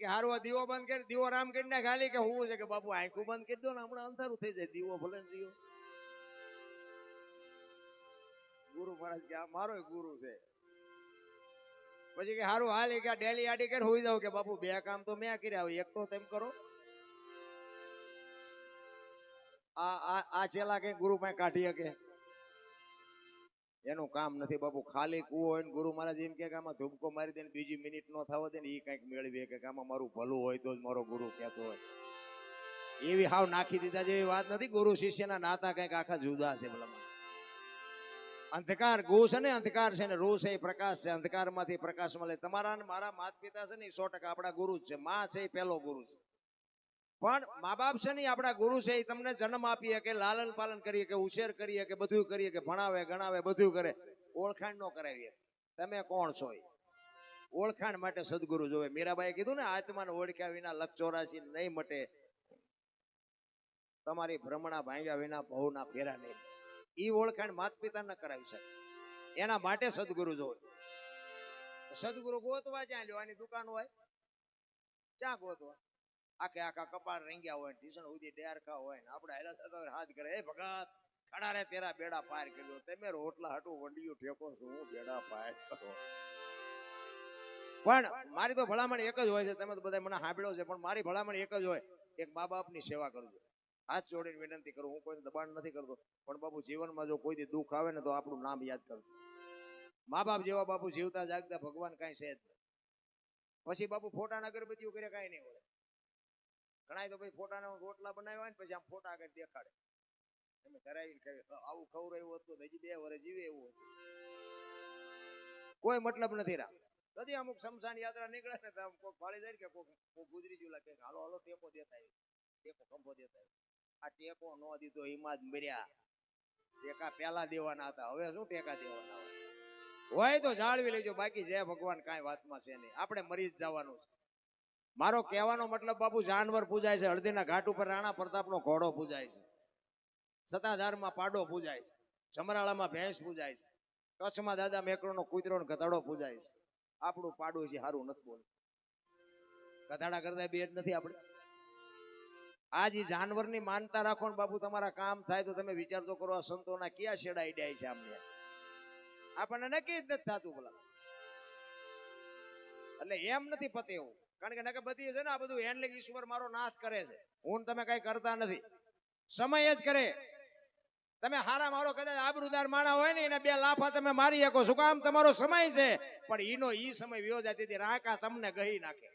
કે હારું આ દીવો બંધ કરી, દીવો રામ કરી નાખ ખાલી કે હું છે કે બાપુ આંખું બંધ કરી દો ને હમણાં અંધારું થઈ જાય, દીવો ભલે દીવો. ગુરુ મહારાજ કે આ મારો ગુરુ છે. પછી કે હારું હાલ કે ડેલી આડી કરી હોઈ જાવ કે બાપુ બે કામ તો મેં કર્યા, એક તો તેમ કરો. આ ચેલા કઈ ગુરુ પાસે કાઢી શકે? એનું કામ નથી બાપુ. ખાલી કૂવો હોય ને ગુરુ મહારાજ એમ કે આમાં ધૂપકો મારી દે ને બીજી મિનિટ નો થવા દે ને એ કઈક મેળવી કે આમાં મારું ભલું હોય તો જ મારો ગુરુ કહેતો હોય. એવી હાવ નાખી દીધા જેવી વાત નથી. ગુરુ શિષ્યના નાતા કઈક આખા જુદા છે. ભલામાં અંધકાર ગુ છે ને, અંધકાર છે ને રૂ છે એ પ્રકાશ છે. અંધકાર માંથી પ્રકાશ મળે. તમારા ને મારા માતા પિતા છે ને 100% આપણા ગુરુ જ છે. માં છે એ પહેલો ગુરુ છે. પણ મા બાપ છે ને આપણા ગુરુ છે. એ તમને જન્મ આપીએ કે લાલન પાલન કરીએ કે ઉછેર કરીએ કે બધું કરીએ કે ભણાવે ગણાવે બધું કરે, ઓળખાણ નો કરાવીએ તમે કોણ છો. ઓળખાણ માટે સદગુરુ જોવે. મીરાબાઈએ કીધું ને આત્માને ઓળખ્યા વિના લખ 84 નહીં મટે, તમારી ભ્રમણા ભાંગ્યા વિના ભવના ફેરા નહીં. ઈ ઓળખાણ માતા પિતા ન કરાવી શકે. એના માટે સદગુરુ જોવે. સદગુરુ ગોતવા ક્યાં લેવાની દુકાન હોય, ક્યાં ગોતવા? આખે આખા કપાળ રંગ્યા હોય, ટીશન સુધી ડેરખા હોય ને આપણે હેલા થતા હાથ કરે, એ ભગત ખડા રે તેરા બેડા પાર કર્યો, તમે રોટલા હાટું વંડિયું ઠેકો છો, હું બેડા પાર કરો. પણ મારી તો ભલામણ એક જ હોય છે. તમે તો બધા મને સાંભળ્યો છે, પણ મારી ભલામણ એક જ હોય, એક મા બાપની સેવા કરજો. હાથ જોડીને વિનંતી કરું, હું કોઈને દબાણ નથી કરતો, પણ બાપુ જીવનમાં જો કોઈ દુઃખ આવે ને તો આપણું નામ યાદ કરજો. મા બાપ જેવા બાપુ જીવતા જાગતા ભગવાન કાંઈ છે જ નહીં. પછી બાપુ ફોટાના અગરબત્તીઓ કરે કાંઈ નહીં હોય. ઘણા તો ભાઈ ફોટાના રોટલા બનાવ્યા ને પછી આમ ફોટા આગળ દેખાડે, તમે ધરાવીને આવું ખવડાવ્યું હતું હજી 2 વર્ષ જીવે એવું હતું. કોઈ મતલબ નથી રાખ. કદી અમુક શમશાન યાત્રા નીકળે ને તો કોઈ ફાળી જાય કે કોઈ ગુજરી ગયું લાગે, હાલો હાલો ટેકો દેતા આવ્યો, ટેકો કંભો દેતા આવ્યો. આ ટેકો ન દીધો એમાં જ મર્યા. ટેકા પેલા દેવાના હતા, હવે શું ટેકા દેવાના હોય તો જાળવી લેજો. બાકી જય ભગવાન કાંઈ વાતમાં છે નહીં, આપણે મરી જ જવાનું છે. મારો કહેવાનો મતલબ બાપુ જાનવર પૂજાય છે. હળદીના ઘાટ ઉપર રાણા પ્રતાપનો ઘોડો પૂજાય છે, સતાધારમાં પાડો પૂજાય છે, સમરાળામાં ભેંસ પૂજાય છે, કચ્છમાં દાદા મેકરોનો કૂતરો ને ગધાડો પૂજાય છે. આપણું પાડું છે સારું નથી બોલું, ગધાડા કરતા બે જ નથી આપણે. આ જે જાનવરની માનતા રાખો ને બાપુ તમારા કામ થાય તો તમે વિચાર તો કરો, આ સંતોના ક્યાં છેડા ઈડ્યા છે આમને. આપણને નક્કી જ નથી થતું બોલા. એટલે એમ નથી પતે એવું, કારણ કે નકે બધી છે ને આ બધું એન લઈ ઈશ્વર મારો નાશ કરે છે, હું તમે કઈ કરતા નથી, સમય જ કરે. તમે હારા મારો કદાચ આબરૂદાર માણા હોય ને એને 2 લાફા તમે મારી શકો, શું કામ? તમારો સમય છે. પણ ઈનો ઈ સમય વ્યો જાય તેથી રાકા તમને ગહી નાખે.